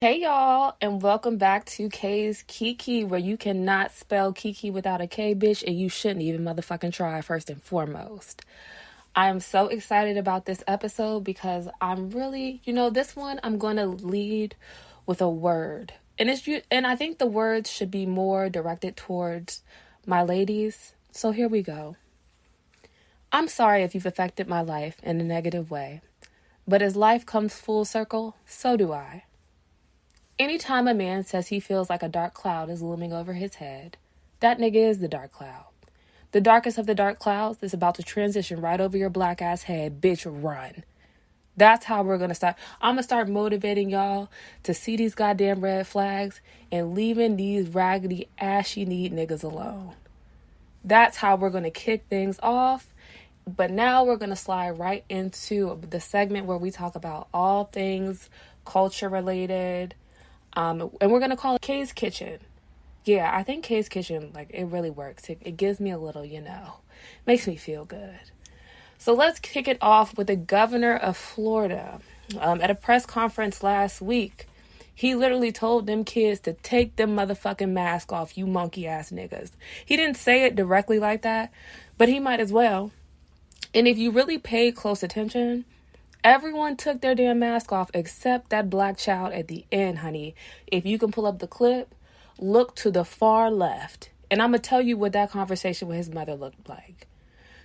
Hey y'all, and welcome back to K's Kiki, where you cannot spell Kiki without a K, bitch, and you shouldn't even motherfucking try, first and foremost. I am so excited about this episode because I'm really, this one I'm going to lead with a word. And I think the words should be more directed towards my ladies. So here we go. I'm sorry if you've affected my life in a negative way, but as life comes full circle, so do I. Anytime a man says he feels like a dark cloud is looming over his head, that nigga is the dark cloud. The darkest of the dark clouds is about to transition right over your black ass head. Bitch, run. That's how we're going to start. I'm going to start motivating y'all to see these goddamn red flags and leaving these raggedy, ashy need niggas alone. That's how we're going to kick things off. But now we're going to slide right into the segment where we talk about all things culture related. And we're going to call it K's Kitchen. Yeah, I think K's Kitchen, it really works. It gives me a little, makes me feel good. So let's kick it off with the governor of Florida. At a press conference last week, he literally told them kids to take them motherfucking mask off, you monkey ass niggas. He didn't say it directly like that, but he might as well. And if you really paid close attention, everyone took their damn mask off except that black child at the end, honey. If you can pull up the clip, look to the far left. And I'm going to tell you what that conversation with his mother looked like.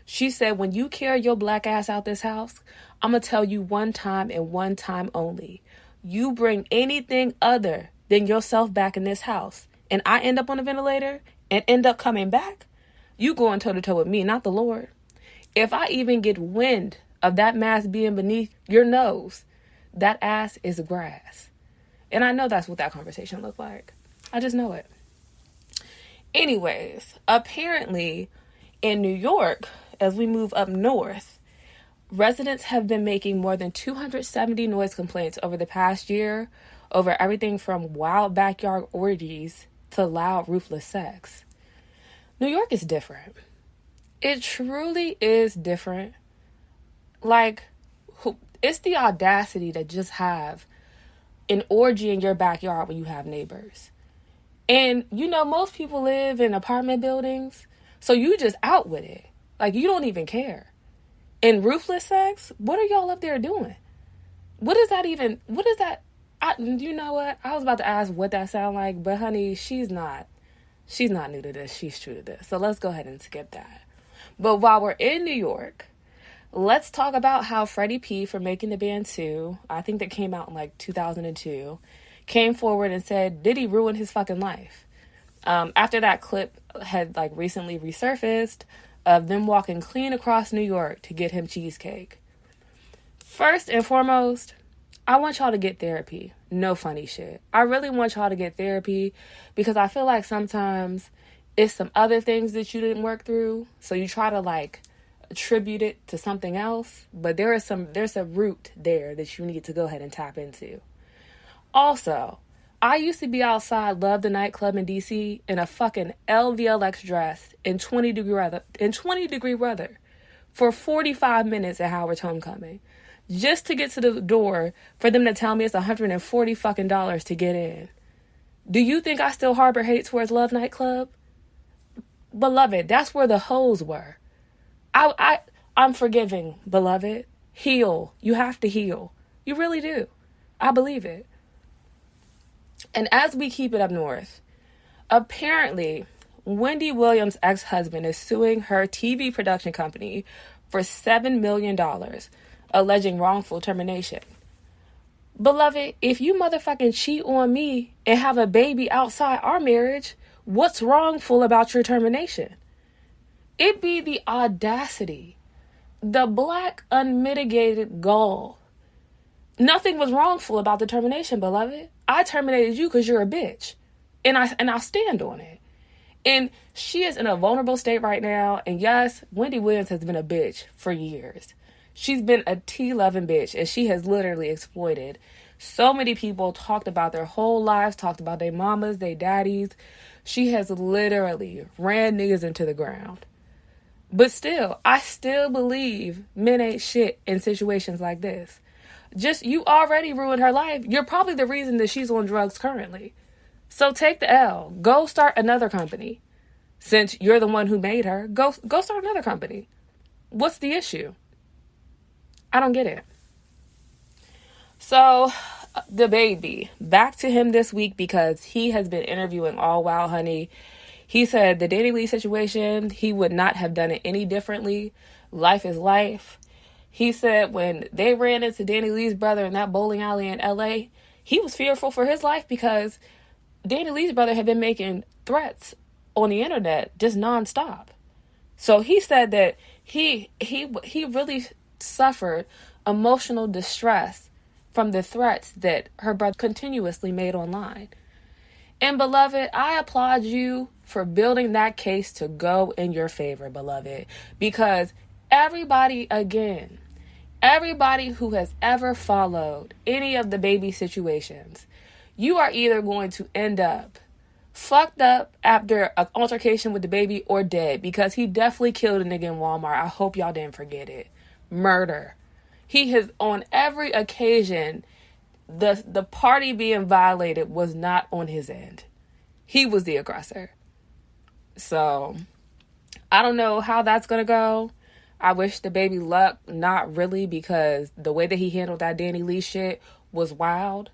She said, when you carry your black ass out this house, I'm going to tell you one time and one time only. You bring anything other than yourself back in this house, and I end up on a ventilator and end up coming back, you going toe to toe with me, not the Lord. If I even get wind of that mask being beneath your nose, that ass is grass. And I know that's what that conversation looked like. I just know it. Anyways, apparently in New York, as we move up north, residents have been making more than 270 noise complaints over the past year over everything from wild backyard orgies to loud, ruthless sex. New York is different. It truly is different. It's the audacity to just have an orgy in your backyard when you have neighbors. And, most people live in apartment buildings, so you just out with it. You don't even care. And ruthless sex, what are y'all up there doing? What is that? You know what? I was about to ask what that sound like, but honey, she's not new to this. She's true to this. So let's go ahead and skip that. But while we're in New York, let's talk about how Freddie P from Making the Band 2, I think that came out in 2002, came forward and said, did he ruin his fucking life? After that clip had recently resurfaced of them walking clean across New York to get him cheesecake. First and foremost, I want y'all to get therapy. No funny shit. I really want y'all to get therapy because I feel like sometimes it's some other things that you didn't work through. So you try to attribute it to something else, but there's a root there that you need to go ahead and tap into. Also, I used to be outside Love the Nightclub in DC in a fucking LVLX dress in 20-degree weather for 45 minutes at Howard's Homecoming just to get to the door for them to tell me it's $140 fucking dollars to get in. Do you think I still harbor hate towards Love Nightclub? Beloved, that's where the hoes were. I'm forgiving, beloved. Heal. You have to heal. You really do. I believe it. And as we keep it up north, apparently Wendy Williams' ex-husband is suing her TV production company for $7 million, alleging wrongful termination. Beloved, if you motherfucking cheat on me and have a baby outside our marriage, what's wrongful about your termination? It be the audacity, the black unmitigated gall. Nothing was wrongful about the termination, beloved. I terminated you because you're a bitch. And I'll stand on it. And she is in a vulnerable state right now. And yes, Wendy Williams has been a bitch for years. She's been a tea-loving bitch. And she has literally exploited so many people, talked about their whole lives, talked about their mamas, their daddies. She has literally ran niggas into the ground. But still, I still believe men ain't shit in situations like this. Just, you already ruined her life. You're probably the reason that she's on drugs currently. So take the L. Go start another company. Since you're the one who made her, go start another company. What's the issue? I don't get it. So, the baby. Back to him this week because he has been interviewing all wild, honey. He said the Danny Lee situation, he would not have done it any differently. Life is life. He said when they ran into Danny Lee's brother in that bowling alley in LA, he was fearful for his life because Danny Lee's brother had been making threats on the internet just nonstop. So he said that he really suffered emotional distress from the threats that her brother continuously made online. And beloved, I applaud you for building that case to go in your favor, beloved, because everybody who has ever followed any of the baby situations, you are either going to end up fucked up after an altercation with the baby or dead, because he definitely killed a nigga in Walmart. I hope y'all didn't forget it. Murder. He has, on every occasion, the party being violated was not on his end. He was the aggressor. So, I don't know how that's going to go. I wish the baby luck, not really, because the way that he handled that Danny Lee shit was wild.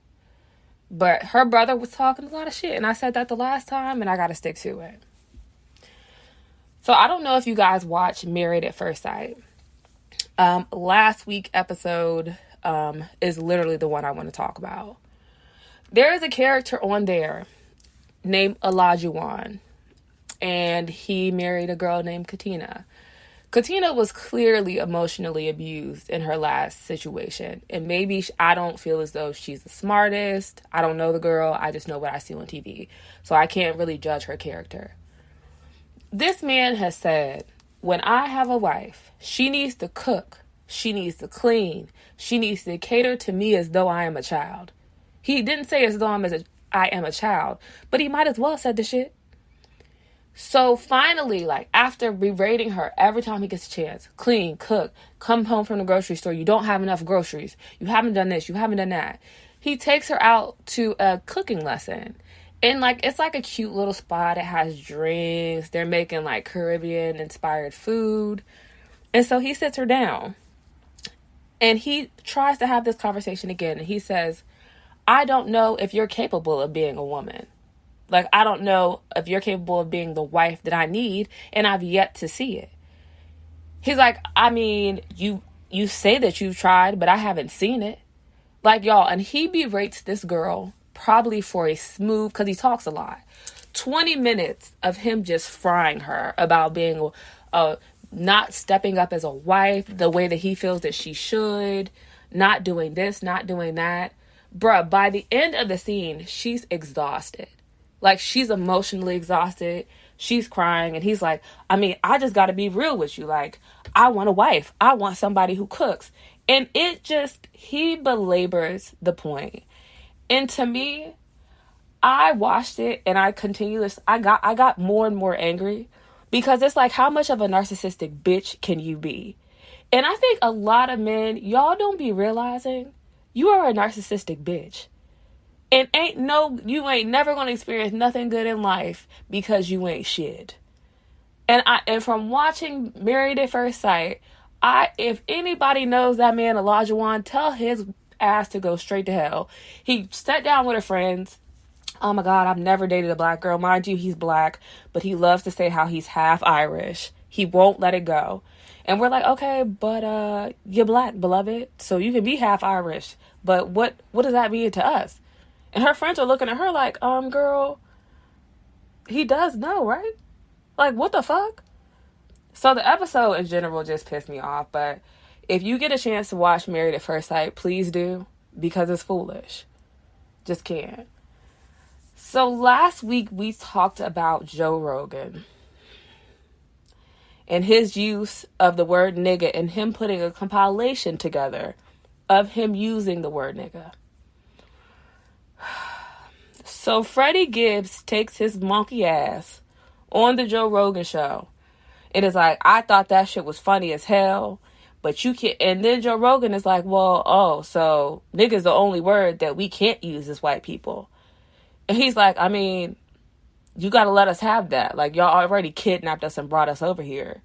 But her brother was talking a lot of shit, and I said that the last time, and I gotta stick to it. So I don't know if you guys watch Married at First Sight. Last week episode is literally the one I want to talk about. There is a character on there named Olajuwon, and he married a girl named Katina. Katina was clearly emotionally abused in her last situation. And maybe I don't feel as though she's the smartest. I don't know the girl. I just know what I see on TV. So I can't really judge her character. This man has said, when I have a wife, she needs to cook. She needs to clean. She needs to cater to me as though I am a child. He didn't say as though I am a child. But he might as well have said the shit. So finally, like, after berating her every time he gets a chance, clean, cook, come home from the grocery store, you don't have enough groceries, you haven't done this, you haven't done that, he takes her out to a cooking lesson. And, like, it's like a cute little spot. It has drinks. They're making, like, Caribbean-inspired food. And so he sits her down. And he tries to have this conversation again. And he says, I don't know if you're capable of being a woman. Like, I don't know if you're capable of being the wife that I need, and I've yet to see it. He's like, I mean, you say that you've tried, but I haven't seen it. Like, y'all, and he berates this girl probably for a smooth, because he talks a lot, 20 minutes of him just frying her about being not stepping up as a wife the way that he feels that she should, not doing this, not doing that. Bruh, by the end of the scene, she's exhausted. Like, she's emotionally exhausted. She's crying. And he's like, I mean, I just got to be real with you. Like, I want a wife. I want somebody who cooks. And he belabors the point. And to me, I watched it and I got more and more angry, because it's like, how much of a narcissistic bitch can you be? And I think a lot of men, y'all don't be realizing you are a narcissistic bitch. And you ain't never going to experience nothing good in life because you ain't shit. And from watching Married at First Sight, if anybody knows that man Olajuwon, tell his ass to go straight to hell. He sat down with her friends. Oh my God, I've never dated a black girl. Mind you, he's black, but he loves to say how he's half Irish. He won't let it go. And we're like, okay, but you're black, beloved, so you can be half Irish. But what does that mean to us? And her friends are looking at her like, girl, he does know, right? Like, what the fuck? So the episode in general just pissed me off. But if you get a chance to watch Married at First Sight, please do, because it's foolish. Just can't. So last week we talked about Joe Rogan and his use of the word nigga, and him putting a compilation together of him using the word nigga. So Freddie Gibbs takes his monkey ass on the Joe Rogan show. It is like, I thought that shit was funny as hell, But you can't. And then Joe Rogan is like, well, oh, so nigga's the only word that we can't use as white people. And he's like, I mean, you got to let us have that. Like, y'all already kidnapped us and brought us over here.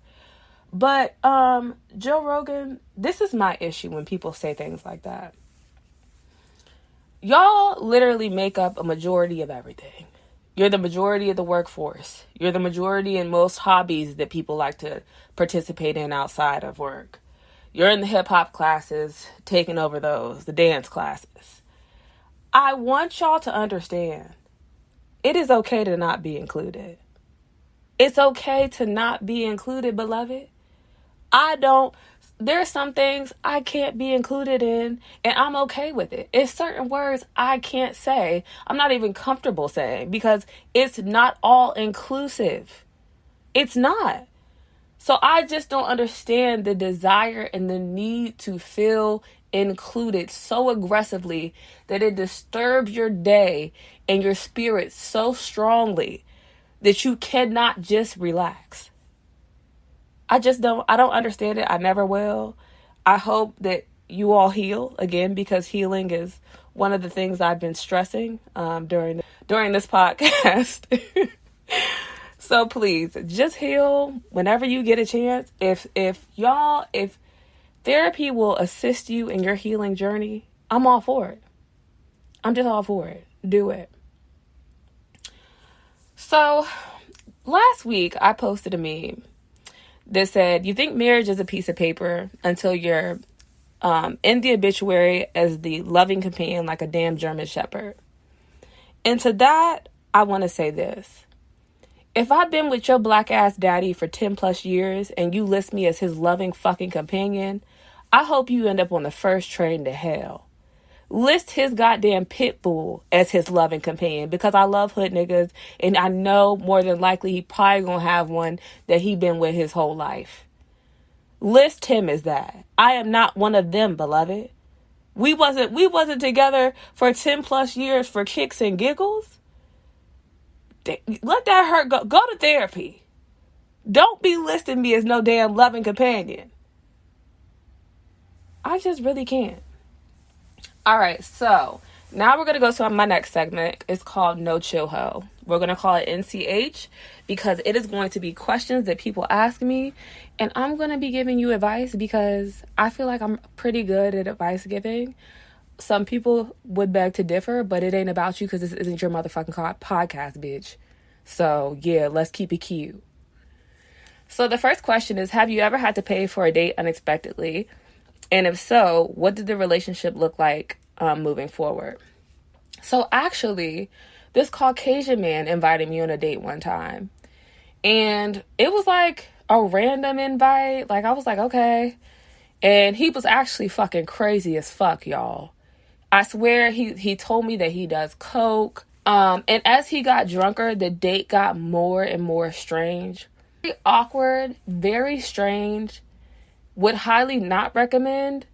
But Joe Rogan, this is my issue when people say things like that. Y'all literally make up a majority of everything. You're the majority of the workforce. You're the majority in most hobbies that people like to participate in outside of work. You're in the hip hop classes, taking over those, the dance classes. I want y'all to understand, it is okay to not be included. It's okay to not be included, beloved. There's some things I can't be included in, and I'm okay with it. It's certain words I can't say. I'm not even comfortable saying because it's not all inclusive. It's not. So I just don't understand the desire and the need to feel included so aggressively that it disturbs your day and your spirit so strongly that you cannot just relax. I don't understand it. I never will. I hope that you all heal again, because healing is one of the things I've been stressing during this podcast. So please just heal whenever you get a chance. If therapy will assist you in your healing journey, I'm all for it. I'm just all for it. Do it. So last week I posted a meme that said, you think marriage is a piece of paper until you're in the obituary as the loving companion like a damn German shepherd. And to that, I want to say this. If I've been with your black ass daddy for 10 plus years and you list me as his loving fucking companion, I hope you end up on the first train to hell. List his goddamn pit bull as his loving companion, because I love hood niggas and I know more than likely he probably gonna have one that he been with his whole life. List him as that. I am not one of them, beloved. We wasn't together for 10 plus years for kicks and giggles. Let that hurt go. Go to therapy. Don't be listing me as no damn loving companion. I just really can't. All right, so now we're going to go to my next segment. It's called No Chill Ho. We're going to call it NCH because it is going to be questions that people ask me, and I'm going to be giving you advice because I feel like I'm pretty good at advice giving. Some people would beg to differ, but it ain't about you because this isn't your motherfucking podcast, bitch. So, yeah, let's keep it cute. So the first question is, have you ever had to pay for a date unexpectedly? And if so, what did the relationship look like moving forward? So actually, this Caucasian man invited me on a date one time. And it was like a random invite. Like, I was like, okay. And he was actually fucking crazy as fuck, y'all. I swear he told me that he does coke. And as he got drunker, the date got more and more strange. Very awkward, very strange. Would highly not recommend.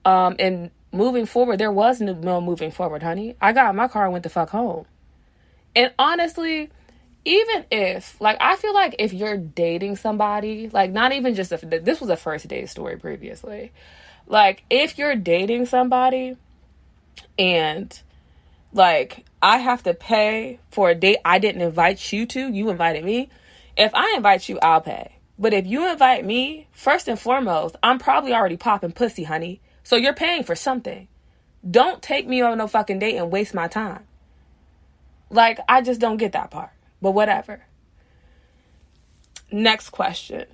And moving forward, there was no moving forward, honey. I got in my car and went the fuck home. And honestly, even if, like, I feel like if you're dating somebody, like, not even just this was a first date story previously. Like, if you're dating somebody and, like, I have to pay for a date I didn't invite you to, you invited me. If I invite you, I'll pay. But if you invite me, first and foremost, I'm probably already popping pussy, honey. So you're paying for something. Don't take me on no fucking date and waste my time. Like, I just don't get that part. But whatever. Next question.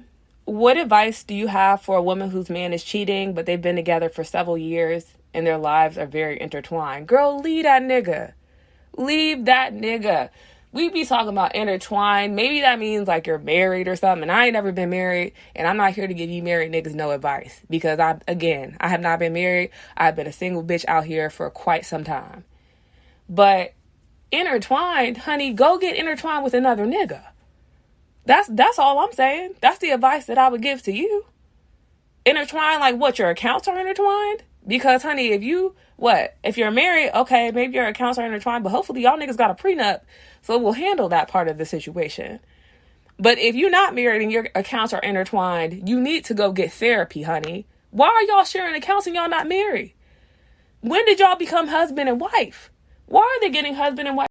What advice do you have for a woman whose man is cheating, but they've been together for several years and their lives are very intertwined? Girl, leave that nigga. Leave that nigga. We be talking about intertwined. Maybe that means like you're married or something. And I ain't never been married. And I'm not here to give you married niggas no advice. Because I have not been married. I've been a single bitch out here for quite some time. But intertwined, honey, go get intertwined with another nigga. That's all I'm saying. That's the advice that I would give to you. Intertwined, like what, your accounts are intertwined? Because, honey, if you're married, okay, maybe your accounts are intertwined, but hopefully y'all niggas got a prenup, so we'll handle that part of the situation. But if you're not married and your accounts are intertwined, you need to go get therapy, honey. Why are y'all sharing accounts and y'all not married? When did y'all become husband and wife? Why are they getting husband and wife